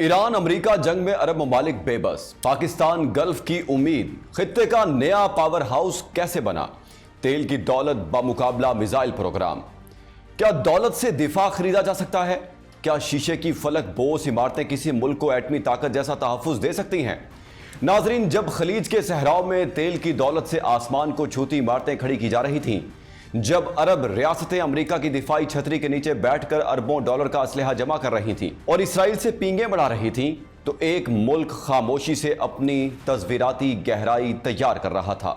Iran America जंग में अरब ममालिक बेबस, पाकिस्तान गल्फ की उम्मीद, खित्ते का नया पावर हाउस कैसे बना, तेल की दौलत बामुकाबला मिसाइल प्रोग्राम। क्या दौलत से दिफा खरीदा जा सकता है? क्या शीशे की फलक बोस इमारतें किसी मुल्क को एटमी ताकत जैसा तहफ्फुज दे सकती हैं? नाजरीन, जब खलीज के सहराव में तेल की दौलत से आसमान को छूती इमारतें खड़ी की जा रही थीं, जब अरब रियासतें अमेरिका की दिफाई छतरी के नीचे बैठकर अरबों डॉलर का असलहा जमा कर रही थीं और इसराइल से पींगें बढ़ा रही थीं, तो एक मुल्क खामोशी से अपनी तस्वीराती गहराई तैयार कर रहा था।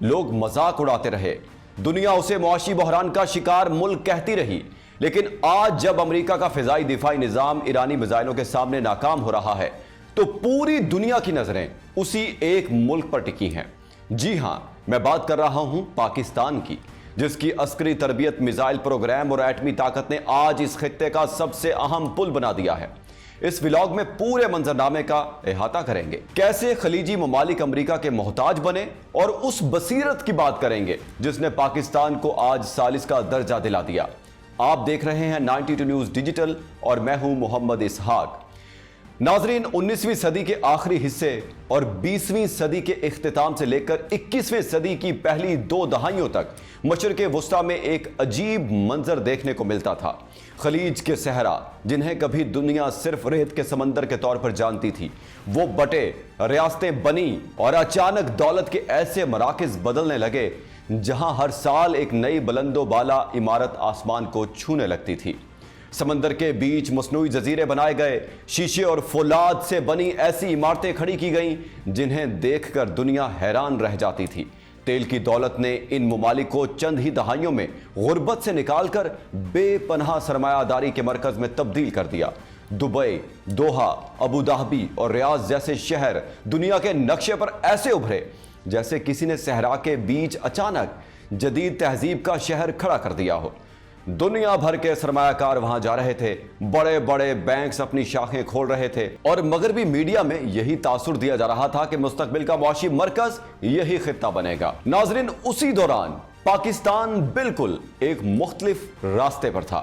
लोग मजाक उड़ाते रहे, दुनिया उसे मुआशी बहरान का शिकार मुल्क कहती रही। लेकिन आज जब अमेरिका का फिजाई दिफाई निजाम ईरानी मिसाइलों के सामने नाकाम हो रहा है, तो पूरी दुनिया की नजरें उसी एक मुल्क पर टिकी हैं। जी हां, मैं बात कर रहा हूं पाकिस्तान की, जिसकी अस्करी तरबियत, मिसाइल प्रोग्राम और एटमी ताकत ने आज इस खित्ते का सबसे अहम पुल बना दिया है। इस व्लॉग में पूरे मंजरनामे का अहाता करेंगे, कैसे खलीजी ममालिक अमेरिका के मोहताज बने, और उस बसीरत की बात करेंगे जिसने पाकिस्तान को आज सालिस का दर्जा दिला दिया। आप देख रहे हैं 92 न्यूज़ डिजिटल और मैं हूं मोहम्मद इसहाक। नाजरीन, 19वीं सदी के आखिरी हिस्से और 20वीं सदी के इख्तिताम से लेकर 21वीं सदी की पहली 2 दहाइयों तक मशरिक़े वुस्ता में एक अजीब मंजर देखने को मिलता था। खलीज के सहरा, जिन्हें कभी दुनिया सिर्फ रेत के समंदर के तौर पर जानती थी, वो बटे, रियासतें बनी और अचानक दौलत के ऐसे मराकज़ बदलने लगे जहां हर साल एक नई बुलंदो बाला इमारत आसमान को छूने लगती थी। समंदर के बीच मसनूई जजीरे बनाए गए, शीशे और फौलाद से बनी ऐसी इमारतें खड़ी की गईं जिन्हें देखकर दुनिया हैरान रह जाती थी। तेल की दौलत ने इन ममालिक को चंद ही दहाइयों में गुर्बत से निकालकर बेपनाह सरमायादारी के मरकज में तब्दील कर दिया। दुबई, दोहा, अबू धाबी और रियाज जैसे शहर दुनिया के नक्शे पर ऐसे उभरे जैसे किसी ने सहरा के बीच अचानक जदीद तहजीब का शहर खड़ा कर दिया हो। दुनिया भर के सरमायाकार वहां जा रहे थे, बड़े बड़े बैंक्स अपनी शाखें खोल रहे थे और मगरबी मीडिया में यही तासुर दिया जा रहा था कि मुस्तकबिल का मुआशी मरकज यही खित्ता बनेगा। नाजरीन, उसी दौरान पाकिस्तान बिल्कुल एक मुख्तलिफ रास्ते पर था।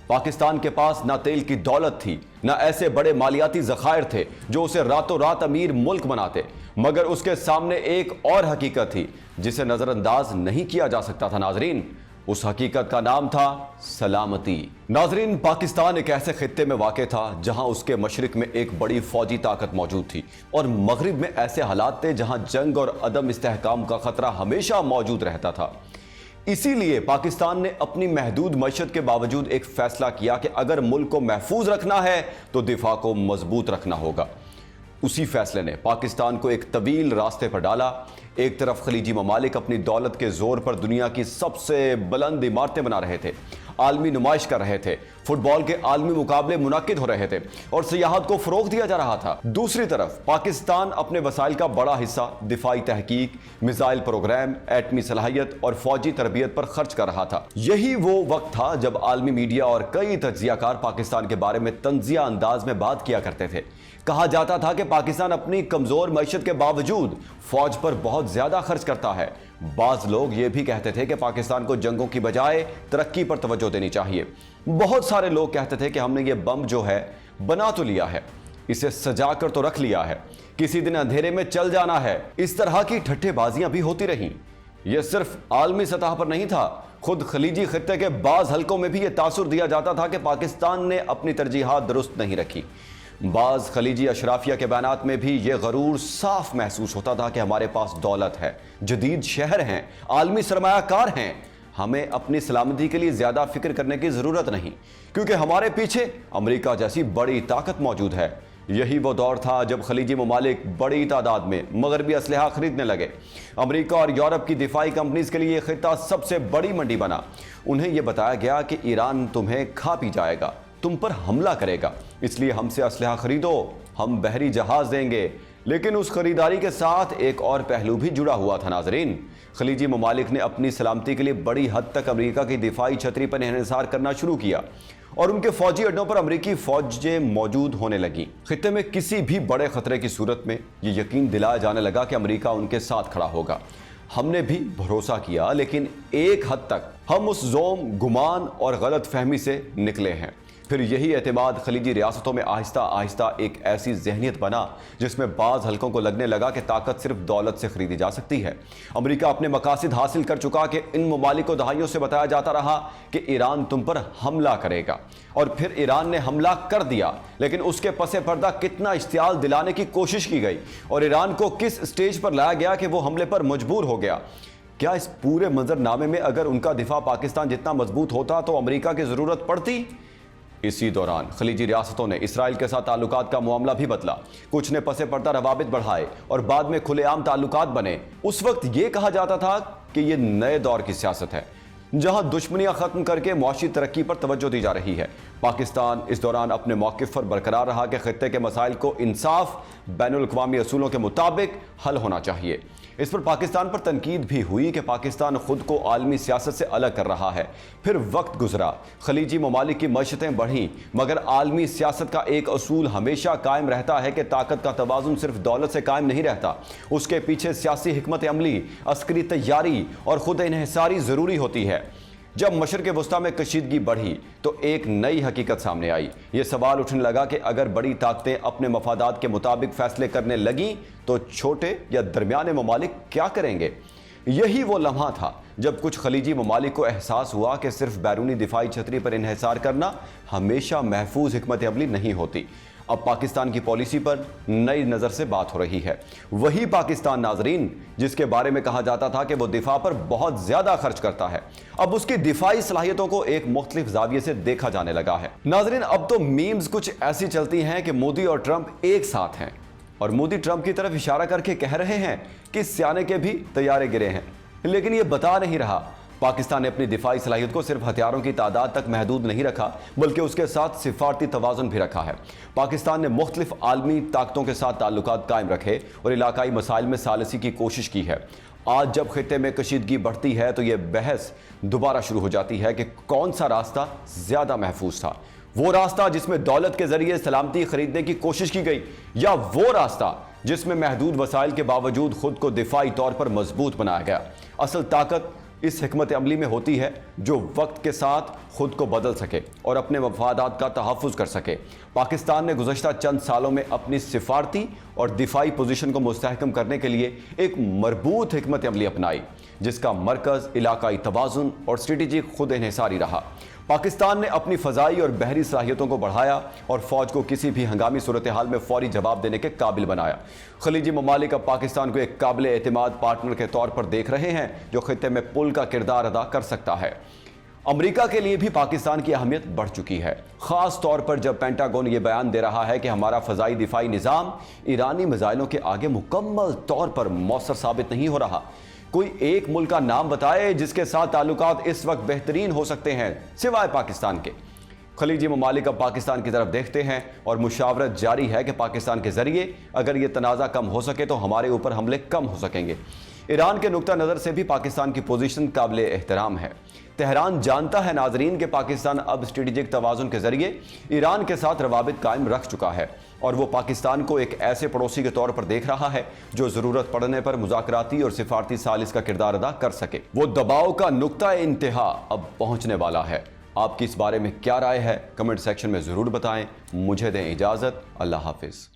पाकिस्तान के पास ना तेल की दौलत थी, ना ऐसे बड़े मालियाती ज़खायर थे जो उसे रातों रात अमीर मुल्क बनाते, मगर उसके सामने एक और हकीकत थी जिसे नजरअंदाज नहीं किया जा सकता था। नाजरीन, उस हकीकत का नाम था सलामती। नाजरीन, पाकिस्तान एक ऐसे खित्ते में वाक़ था जहां उसके मशरिक में एक बड़ी फौजी ताकत मौजूद थी और मगरिब में ऐसे हालात थे जहां जंग और अदम इस्तेहकाम का खतरा हमेशा मौजूद रहता था। इसीलिए पाकिस्तान ने अपनी महदूद मईशत के बावजूद एक फैसला किया कि अगर मुल्क को महफूज रखना है तो दिफा को मजबूत रखना होगा। उसी फैसले ने पाकिस्तान को एक तवील रास्ते पर डाला। एक तरफ खलीजी ममालिक अपनी दौलत के जोर पर दुनिया की सबसे बुलंद इमारतें बना रहे थे, आलमी नुमाइश कर रहे थे, फुटबॉल के आलमी मुकाबले मुनाकिद हो रहे थे और सियाहत को फरोग दिया जा रहा था। दूसरी तरफ पाकिस्तान अपने वसाइल का बड़ा हिस्सा दिफाई तहकीक, मिसाइल प्रोग्राम, एटमी सलाहियत और फौजी तरबियत पर खर्च कर रहा था। यही वो वक्त था जब आलमी मीडिया और कई तज्जियाकार पाकिस्तान के बारे में तंजिया अंदाज में बात किया करते थे। कहा जाता था कि पाकिस्तान अपनी कमजोर मईशत के बावजूद फौज पर बहुत ज्यादा खर्च करता है। बाज लोग ये भी कहते थे कि पाकिस्तान को जंगों की बजाय तरक्की पर तवज्जो देनी चाहिए। बहुत सारे लोग कहते थे कि हमने ये बम जो है बना तो लिया है, इसे सजा कर तो रख लिया है, किसी दिन अंधेरे में चल जाना है। इस तरह की ठट्ठेबाजियां भी होती रहीं। यह सिर्फ आलमी सतह पर नहीं था, खुद खलीजी खित्ते के बाज हलकों में भी यह तासुर दिया जाता था कि पाकिस्तान ने अपनी तरजीहात दुरुस्त नहीं रखी। बाज खलीजी अशराफिया के बयानात में भी यह गरूर साफ महसूस होता था कि हमारे पास दौलत है, जदीद शहर हैं, आलमी सरमायाकार हैं, हमें अपनी सलामती के लिए ज्यादा फिक्र करने की जरूरत नहीं, क्योंकि हमारे पीछे अमेरिका जैसी बड़ी ताकत मौजूद है। यही वो दौर था जब खलीजी ममालिक बड़ी तादाद में मगरबी असलहा खरीदने लगे। अमेरिका और यूरोप की दिफाई कंपनीज के लिए यह खित्ता सबसे बड़ी मंडी बना। उन्हें यह बताया गया कि ईरान तुम्हें खा पी जाएगा, तुम पर हमला करेगा, इसलिए हमसे असलहा खरीदो, हम बहरी जहाज देंगे। लेकिन उस खरीदारी के साथ एक और पहलू भी जुड़ा हुआ था। नाजरीन, खलीजी ममालिक ने अपनी सलामती के लिए बड़ी हद तक अमेरिका की दिफाई छतरी पर इन्हिसार करना शुरू किया और उनके फौजी अड्डों पर अमेरिकी फौजें मौजूद होने लगी। खित्ते में किसी भी बड़े खतरे की सूरत में यह यकीन दिलाया जाने लगा कि अमेरिका उनके साथ खड़ा होगा। हमने भी भरोसा किया, लेकिन एक हद तक हम उस जोम, गुमान और गलत फहमी से निकले हैं। फिर यही एतमाद खलीजी रियासतों में आहिस्ता आहिस्ता एक ऐसी जहनियत बना जिसमें बाज़ हलकों को लगने लगा कि ताकत सिर्फ दौलत से खरीदी जा सकती है। अमेरिका अपने मकासद हासिल कर चुका कि इन ममालिक को दहाइयों से बताया जाता रहा कि ईरान तुम पर हमला करेगा, और फिर ईरान ने हमला कर दिया, लेकिन उसके पसे पर्दा कितना इश्तियाल दिलाने की कोशिश की गई और ईरान को किस स्टेज पर लाया गया कि वो हमले पर मजबूर हो गया। क्या इस पूरे मंजरनामे में अगर उनका दिफा पाकिस्तान जितना मजबूत होता तो अमेरिका की ज़रूरत पड़ती? इसी दौरान खलीजी रियासतों ने इसराइल के साथ ताल्लुकात का मामला भी बदला। कुछ ने पसे पर्दा रवाबित बढ़ाए और बाद में खुलेआम ताल्लुकात बने। उस वक्त ये कहा जाता था कि ये नए दौर की सियासत है, जहां दुश्मनियां खत्म करके मुआशी तरक्की पर तवज्जो दी जा रही है। पाकिस्तान इस दौरान अपने मौक़िफ़ पर बरकरार रहा कि खित्ते के मसाइल को इंसाफ, बैनुल अक़वामी असूलों के मुताबिक हल होना चाहिए। इस पर पाकिस्तान पर तनकीद भी हुई कि पाकिस्तान खुद को आलमी सियासत से अलग कर रहा है। फिर वक्त गुजरा, खलीजी ममालिक की मशक़तें बढ़ीं, मगर आलमी सियासत का एक असूल हमेशा कायम रहता है कि ताकत का तवाज़ुन सिर्फ दौलत से कायम नहीं रहता, उसके पीछे सियासी हिकमत अमली, अस्करी तैयारी और खुद इन्हिसारी ज़रूरी होती है। जब मशरक़ वस्ता में कशीदगी बढ़ी तो एक नई हकीकत सामने आई। ये सवाल उठने लगा कि अगर बड़ी ताकतें अपने मफादात के मुताबिक फ़ैसले करने लगीं तो छोटे या दरमियाने ममालिक क्या करेंगे? यही वो लम्हा था जब कुछ खलीजी ममालिक को एहसास हुआ कि सिर्फ बैरूनी दिफाई छतरी पर इन्हिसार करना हमेशा महफूज हिकमत अमली नहीं होती। अब पाकिस्तान की पॉलिसी पर नई नज़र से बात हो रही है। वही पाकिस्तान नाजरीन जिसके बारे में कहा जाता था कि वो दिफा पर बहुत ज़्यादा खर्च करता है, अब उसकी दिफाई सलाहियतों को एक मुख्तलिफ जाविये से देखा जाने लगा है। नाजरीन, अब तो मीम्स कुछ ऐसी चलती हैं कि मोदी और ट्रंप एक साथ हैं और मोदी ट्रंप की तरफ इशारा करके कह रहे हैं कि सियाने के भी तैयारे गिरे हैं, लेकिन ये बता नहीं रहा। पाकिस्तान ने अपनी दिफाई सलाहियत को सिर्फ हथियारों की तादाद तक महदूद नहीं रखा, बल्कि उसके साथ सिफारती तवाज़ुन भी रखा है। पाकिस्तान ने मुख्तलिफ आलमी ताकतों के साथ ताल्लुकात कायम रखे और इलाकाई मसाइल में सालसी की कोशिश की है। आज जब खित्ते में कशीदगी बढ़ती है तो यह बहस दोबारा शुरू हो जाती है कि कौन सा रास्ता ज़्यादा महफूज था, वो रास्ता जिसमें दौलत के जरिए सलामती खरीदने की कोशिश की गई, या वो रास्ता जिसमें महदूद वसाइल के बावजूद खुद को दिफाई तौर पर मजबूत बनाया गया। असल ताकत इस हिकमत अमली में होती है जो वक्त के साथ खुद को बदल सके और अपने मफादात का तहफ़्फ़ुज़ कर सके। पाकिस्तान ने गुज़श्ता चंद सालों में अपनी सिफारती और दिफाई पोजीशन को मुस्तहकम करने के लिए एक मरबूत हिकमत अमली अपनाई, जिसका मरकज़ इलाकाई तवाज़ुन और स्ट्रेटेजिक खुद इन्हिसारी रहा। पाकिस्तान ने अपनी फ़ज़ाई और बहरी सलाहियतों को बढ़ाया और फ़ौज को किसी भी हंगामी सूरत हाल में फ़ौरी जवाब देने के काबिल बनाया। खलीजी ममालिक अब पाकिस्तान को एक काबिल एतमाद पार्टनर के तौर पर देख रहे हैं जो खित्ते में पुल का किरदार अदा कर सकता है। अमेरिका के लिए भी पाकिस्तान की अहमियत बढ़ चुकी है, ख़ास तौर पर जब पेंटागन ये बयान दे रहा है कि हमारा फ़ज़ाई दिफाई निज़ाम ईरानी मिज़ाइलों के आगे मुकम्मल तौर पर मौसर साबित नहीं हो रहा। कोई एक मुल्क का नाम बताए जिसके साथ ताल्लुकात इस वक्त बेहतरीन हो सकते हैं सिवाय पाकिस्तान के। खलीजी ममालिक अब पाकिस्तान की तरफ देखते हैं और मुशावरत जारी है कि पाकिस्तान के ज़रिए अगर ये तनाज़ा कम हो सके तो हमारे ऊपर हमले कम हो सकेंगे। ईरान के नुक्ता नज़र से भी पाकिस्तान की पोजीशन काबिल एहतराम है। तेहरान जानता है नाजरीन कि पाकिस्तान अब स्ट्रेटेजिक तवाज़ुन के ज़रिए ईरान के साथ रवाबित कायम रख चुका है और वो पाकिस्तान को एक ऐसे पड़ोसी के तौर पर देख रहा है जो ज़रूरत पड़ने पर मुज़ाकराती और सिफारती सालिस का किरदार अदा कर सके। वो दबाव का नुक्ता इंतहा अब पहुँचने वाला है। आपकी इस बारे में क्या राय है? कमेंट सेक्शन में ज़रूर बताएं। मुझे दें इजाज़त। अल्लाह हाफिज़।